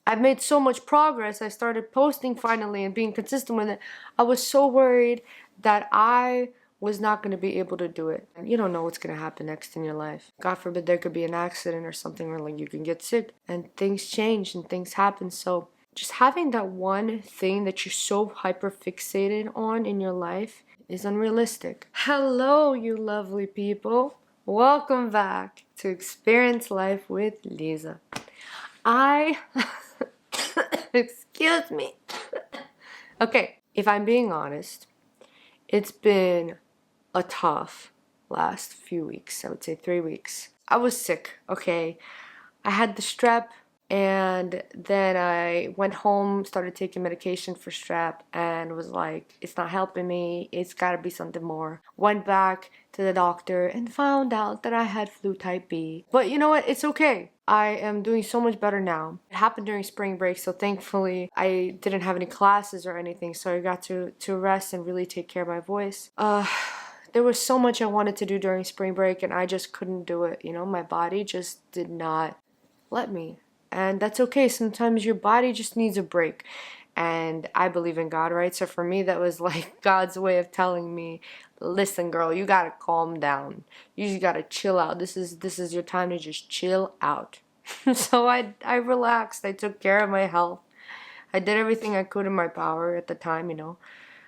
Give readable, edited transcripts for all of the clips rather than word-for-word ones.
I've made so much progress. I started posting finally and being consistent with it. I was so worried that I was not going to be able to do it. And you don't know what's going to happen next in your life. God forbid there could be an accident or something where like you can get sick and things change and things happen. So just having that one thing that you're so hyper fixated on in your life is unrealistic. Hello, you lovely people. Welcome back to Experience Life with Lisa. Excuse me. Okay, if I'm being honest, it's been a tough last few weeks. I would say 3 weeks. I was sick, okay? I had the strep, and then I went home, started taking medication for strep, and was like, it's not helping me. It's gotta be something more. Went back to the doctor and found out that I had flu type B. But you know what? It's okay. I am doing so much better now. It happened during spring break, so thankfully I didn't have any classes or anything, so I got to rest and really take care of my voice. There was so much I wanted to do during spring break and I just couldn't do it. You know, my body just did not let me. And that's okay. Sometimes your body just needs a break. And I believe in God, right? So for me, that was like God's way of telling me, listen, girl, you gotta calm down. You just gotta chill out. This is your time to just chill out. So I relaxed. I took care of my health. I did everything I could in my power at the time, you know.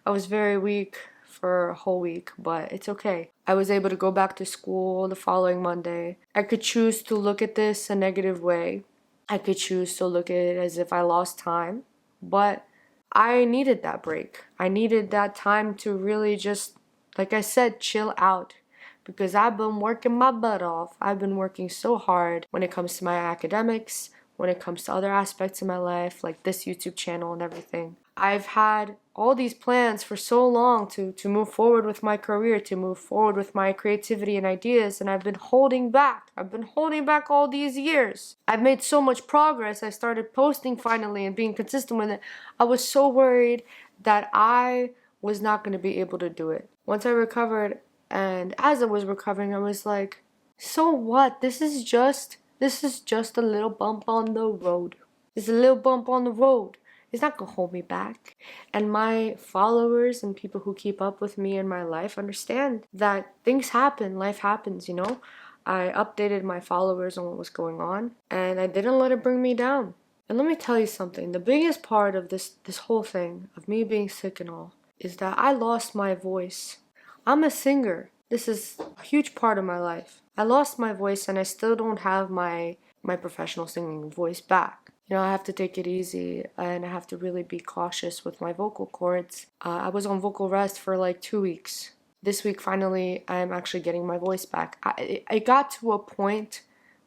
I was very weak for a whole week, but it's okay. I was able to go back to school the following Monday. I could choose to look at this a negative way. I could choose to look at it as if I lost time, but I needed that break. I needed that time to really just, like I said, chill out because I've been working my butt off. I've been working so hard when it comes to my academics, when it comes to other aspects of my life, like this YouTube channel and everything. I've had all these plans for so long to move forward with my career, to move forward with my creativity and ideas, and I've been holding back. I've been holding back all these years. I've made so much progress. I started posting finally and being consistent with it. I was so worried that I was not going to be able to do it. Once I recovered, and as I was recovering, I was like, so what? This is just a little bump on the road. It's a little bump on the road. It's not gonna hold me back. And my followers and people who keep up with me in my life understand that things happen, life happens, you know? I updated my followers on what was going on, and I didn't let it bring me down. And let me tell you something, the biggest part of this whole thing, of me being sick and all, is that I lost my voice. I'm a singer. This is a huge part of my life. I lost my voice and I still don't have my professional singing voice back. You know, I have to take it easy and I have to really be cautious with my vocal cords. I was on vocal rest for like 2 weeks. This week, finally, I'm actually getting my voice back. I got to a point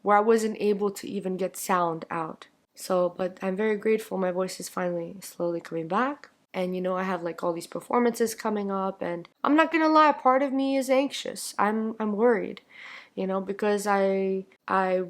where I wasn't able to even get sound out. So, but I'm very grateful my voice is finally slowly coming back. And you know, I have like all these performances coming up, and I'm not gonna lie, part of me is anxious. I'm worried, you know, because I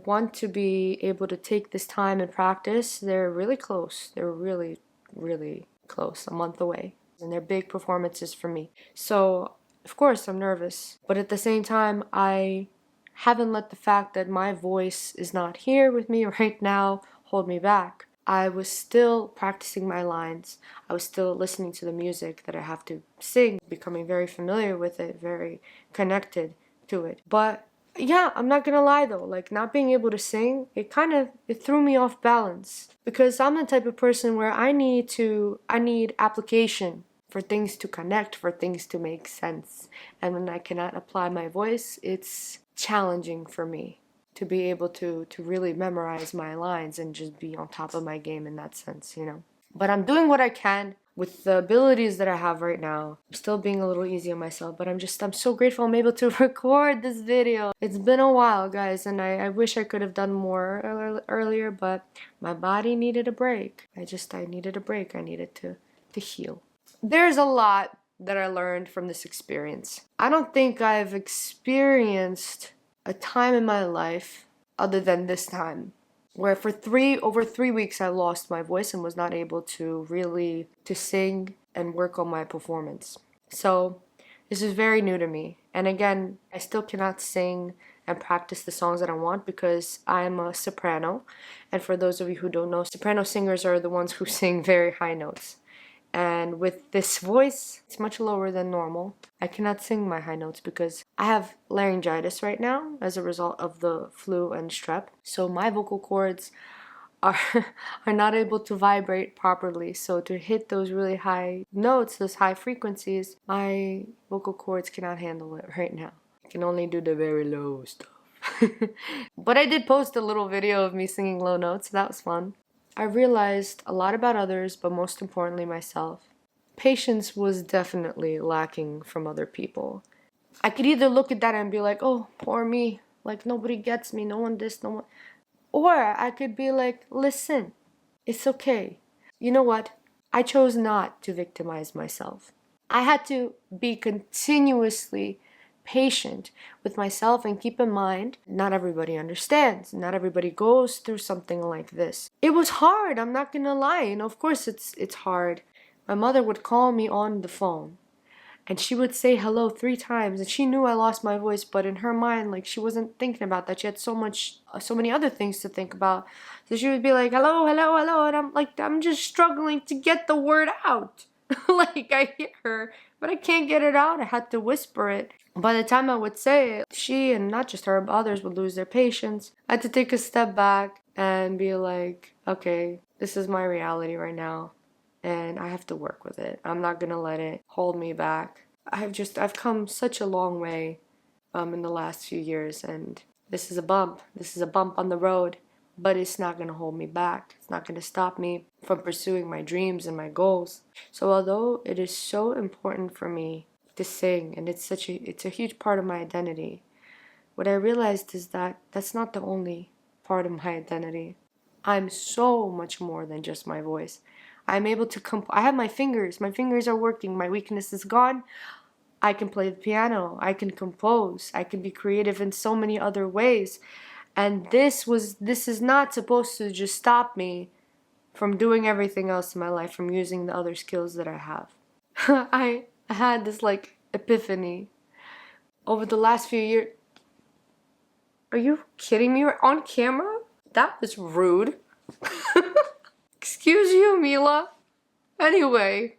want to be able to take this time and practice. They're really close. They're really, really close, a month away. And they're big performances for me. So, of course, I'm nervous. But at the same time, I haven't let the fact that my voice is not here with me right now hold me back. I was still practicing my lines. I was still listening to the music that I have to sing, becoming very familiar with it, very connected to it. But yeah, I'm not gonna lie though, like not being able to sing, it threw me off balance because I'm the type of person where I need application for things to connect, for things to make sense. And when I cannot apply my voice, it's challenging for me to be able to really memorize my lines and just be on top of my game in that sense, you know. But I'm doing what I can with the abilities that I have right now. I'm still being a little easy on myself, but I'm so grateful I'm able to record this video. It's been a while, guys, and I wish I could have done more earlier, but my body needed a break. I needed a break. I needed to heal. There's a lot that I learned from this experience. I don't think I've experienced a time in my life other than this time where for over 3 weeks I lost my voice and was not able to really to sing and work on my performance. So this is very new to me. And again, I still cannot sing and practice the songs that I want, because I'm a soprano. And for those of you who don't know, soprano singers are the ones who sing very high notes. And with this voice, it's much lower than normal. I cannot sing my high notes because I have laryngitis right now as a result of the flu and strep. So my vocal cords are are not able to vibrate properly. So to hit those really high notes, those high frequencies, my vocal cords cannot handle it right now. I can only do the very low stuff. But I did post a little video of me singing low notes, so that was fun. I realized a lot about others, but most importantly myself. Patience was definitely lacking from other people. I could either look at that and be like, oh, poor me, like nobody gets me, no one this, no one. Or I could be like, listen, it's okay. You know what? I chose not to victimize myself. I had to be continuously patient with myself and keep in mind, not everybody understands. Not everybody goes through something like this. It was hard, I'm not gonna lie. Of course it's hard. My mother would call me on the phone and she would say hello 3 times, and she knew I lost my voice, but in her mind, like, she wasn't thinking about that. She had so many other things to think about. So she would be like, hello, hello, hello, and I'm like, I'm just struggling to get the word out. Like, I hear her, but I can't get it out. I had to whisper it. By the time I would say it, she, and not just her, but others, would lose their patience. I had to take a step back and be like, okay, this is my reality right now, and I have to work with it. I'm not gonna let it hold me back. I've come such a long way in the last few years, and this is a bump. This is a bump on the road, but it's not gonna hold me back. It's not gonna stop me from pursuing my dreams and my goals. So although it is so important for me to sing, and it's a huge part of my identity, what I realized is that that's not the only part of my identity. I'm so much more than just my voice. I'm able to I have my fingers. My fingers are working. My weakness is gone. I can play the piano. I can compose. I can be creative in so many other ways. And this is not supposed to just stop me from doing everything else in my life, from using the other skills that I have. I had this like epiphany over the last few years. Are you kidding me? We're on camera? That was rude. Excuse you, Mila. Anyway,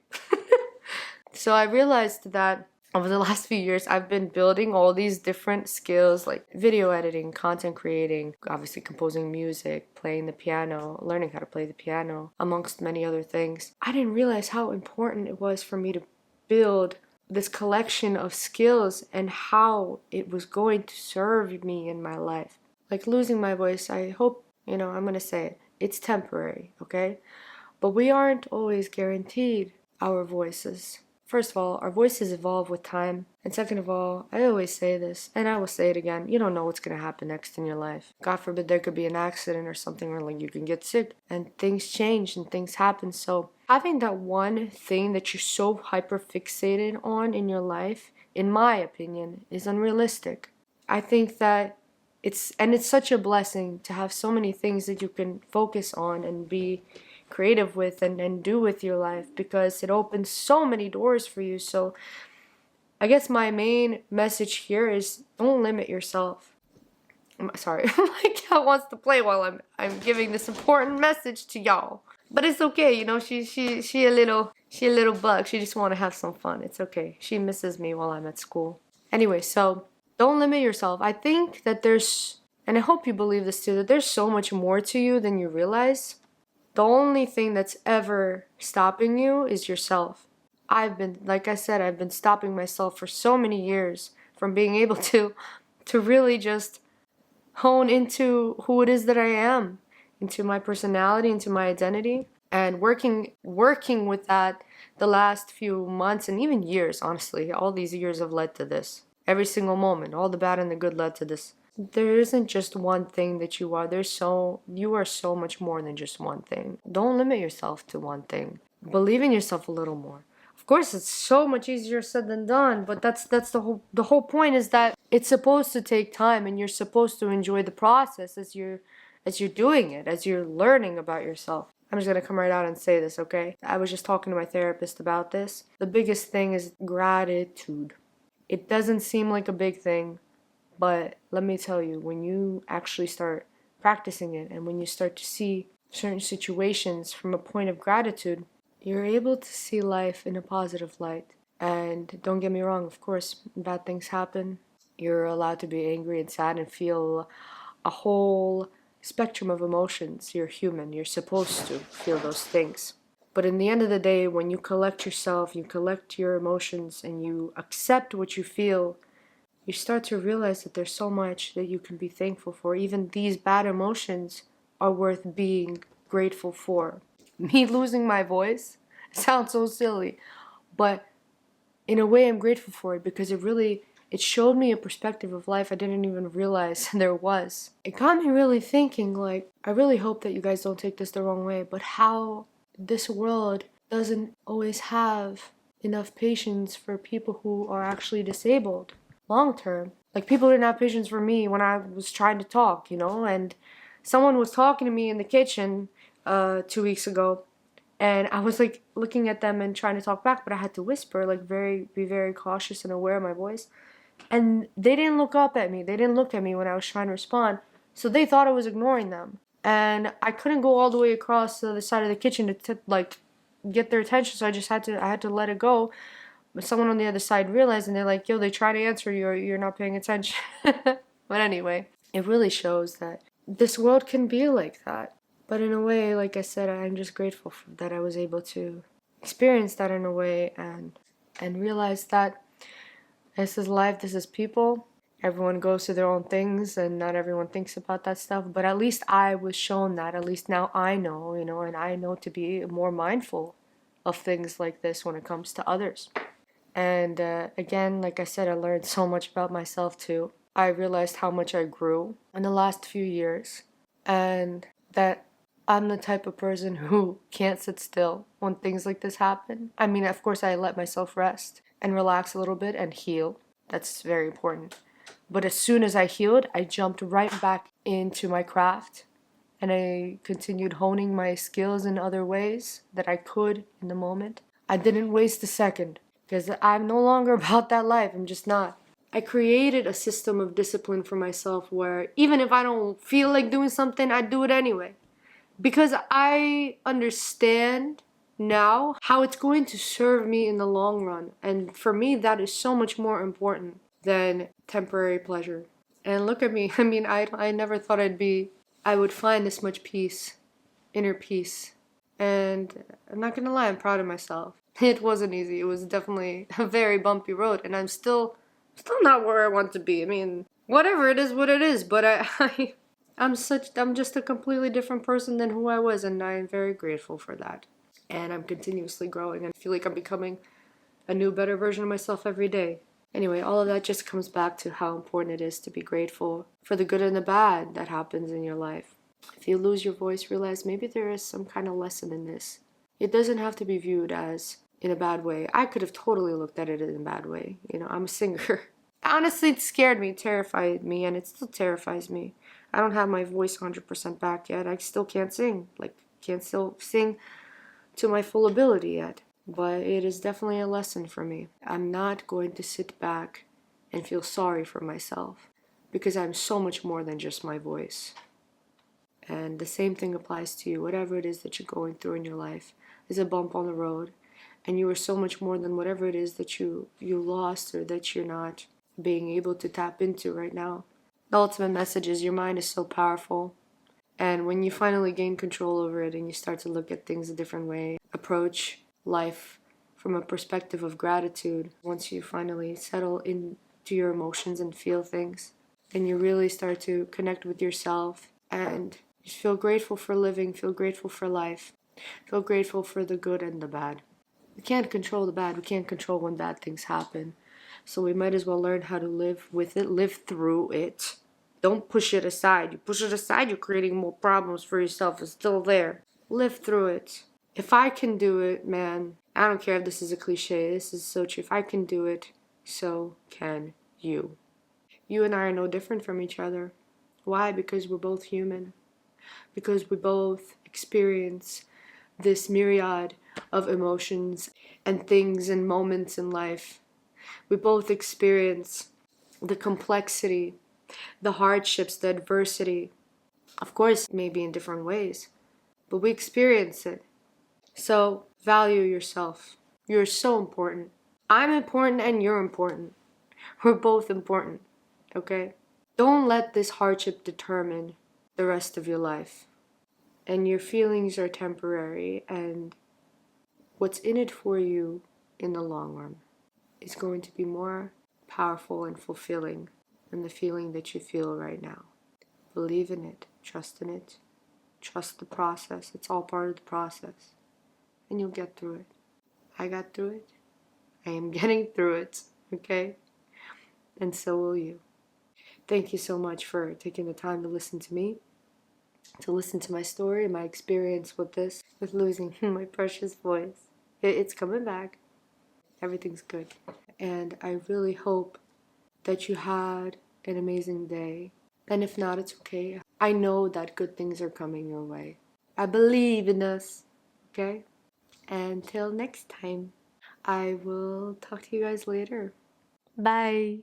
so I realized that over the last few years, I've been building all these different skills like video editing, content creating, obviously composing music, playing the piano, learning how to play the piano, amongst many other things. I didn't realize how important it was for me to build this collection of skills and how it was going to serve me in my life. Like losing my voice, I hope, I'm going to say it, it's temporary, okay? But we aren't always guaranteed our voices. First of all, our voices evolve with time. And second of all, I always say this, and I will say it again, you don't know what's going to happen next in your life. God forbid there could be an accident or something, or like you can get sick, and things change and things happen. So having that one thing that you're so hyper fixated on in your life, in my opinion, is unrealistic. I think that it's such a blessing to have so many things that you can focus on and be creative with and do with your life, because it opens so many doors for you. So I guess my main message here is don't limit yourself. Sorry, my cat wants to play while I'm giving this important message to y'all. But it's okay, she a little bug. She just want to have some fun. It's okay. She misses me while I'm at school. Anyway, so don't limit yourself. I think that and I hope you believe this too, that there's so much more to you than you realize. The only thing that's ever stopping you is yourself. Like I said, I've been stopping myself for so many years from being able to really just hone into who it is that I am, into my personality, into my identity, and working with that the last few months and even years, honestly. All these years have led to this. Every single moment, all the bad and the good led to this. There isn't just one thing that you are. You are so much more than just one thing. Don't limit yourself to one thing. Believe in yourself a little more. Of course, it's so much easier said than done, but that's the whole point, is that it's supposed to take time, and you're supposed to enjoy the process as you're doing it, as you're learning about yourself. I'm just gonna come right out and say this, okay? I was just talking to my therapist about this. The biggest thing is gratitude. It doesn't seem like a big thing, But let me tell you, when you actually start practicing it and when you start to see certain situations from a point of gratitude, you're able to see life in a positive light. And don't get me wrong, of course, bad things happen. You're allowed to be angry and sad and feel a whole spectrum of emotions. You're human. You're supposed to feel those things. But in the end of the day, when you collect yourself, you collect your emotions, and you accept what you feel, you start to realize that there's so much that you can be thankful for. Even these bad emotions are worth being grateful for. Me losing my voice sounds so silly, but in a way I'm grateful for it because it showed me a perspective of life I didn't even realize there was. It got me really thinking, like, I really hope that you guys don't take this the wrong way, but how this world doesn't always have enough patience for people who are actually disabled long term. Like, people didn't have patience for me when I was trying to talk, and someone was talking to me in the kitchen 2 weeks ago, and I was like looking at them and trying to talk back, but I had to whisper, like be very cautious and aware of my voice. And they didn't look up at me. They didn't look at me when I was trying to respond. So they thought I was ignoring them. And I couldn't go all the way across to the other side of the kitchen to like get their attention. So I had to let it go. But someone on the other side realized, and they're like, "Yo, they try to answer you, or you're not paying attention." But anyway, it really shows that this world can be like that. But in a way, like I said, I'm just grateful that I was able to experience that in a way, and realize that this is life, this is people. Everyone goes through their own things, and not everyone thinks about that stuff. But at least I was shown that. At least now I know, and I know to be more mindful of things like this when it comes to others. And again, like I said, I learned so much about myself too. I realized how much I grew in the last few years, and that I'm the type of person who can't sit still when things like this happen. I mean, of course, I let myself rest and relax a little bit and heal. That's very important. But as soon as I healed, I jumped right back into my craft, and I continued honing my skills in other ways that I could in the moment. I didn't waste a second because I'm no longer about that life. I'm just not. I created a system of discipline for myself where even if I don't feel like doing something, I do it anyway. Because I understand now how it's going to serve me in the long run. And for me, that is so much more important than temporary pleasure. And look at me. I mean, I never thought I would find this much peace, inner peace. And I'm not gonna lie, I'm proud of myself. It wasn't easy. It was definitely a very bumpy road, and I'm still not where I want to be. I mean, whatever, it is what it is, but I'm just a completely different person than who I was, and I am very grateful for that. And I'm continuously growing and feel like I'm becoming a new, better version of myself every day. Anyway, all of that just comes back to how important it is to be grateful for the good and the bad that happens in your life. If you lose your voice, realize maybe there is some kind of lesson in this. It doesn't have to be viewed as in a bad way. I could have totally looked at it in a bad way. I'm a singer. Honestly, it scared me, terrified me, and it still terrifies me. I don't have my voice 100% back yet. I still can't sing. Can't still sing to my full ability yet. But it is definitely a lesson for me. I'm not going to sit back and feel sorry for myself because I'm so much more than just my voice. And the same thing applies to you. Whatever it is that you're going through in your life is a bump on the road. And you are so much more than whatever it is that you lost or that you're not being able to tap into right now. The ultimate message is your mind is so powerful. And when you finally gain control over it and you start to look at things a different way, approach life from a perspective of gratitude, once you finally settle into your emotions and feel things, then you really start to connect with yourself and just feel grateful for living, feel grateful for life, feel grateful for the good and the bad. We can't control the bad. We can't control when bad things happen. So we might as well learn how to live with it, live through it. Don't push it aside. You push it aside, you're creating more problems for yourself. It's still there. Live through it. If I can do it, man, I don't care if this is a cliche. This is so true. If I can do it, so can you. You and I are no different from each other. Why? Because we're both human. Because we both experience this myriad of emotions and things and moments in life. We both experience the complexity the hardships, the adversity. Of course, maybe in different ways, but we experience it. So value yourself. You're so important. I'm important and you're important. We're both important, okay? Don't let this hardship determine the rest of your life. And your feelings are temporary, and what's in it for you in the long run is going to be more powerful and fulfilling than the feeling that you feel right now. Believe in it, trust in it, trust the process. It's all part of the process, and you'll get through it. I got through it. I am getting through it, okay? And so will you. Thank you so much for taking the time to listen to me, to listen to my story, my experience with this, with losing my precious voice. It's coming back. Everything's good. And I really hope that you had an amazing day. And if not, it's okay. I know that good things are coming your way. I believe in us, okay? Until next time, I will talk to you guys later. Bye.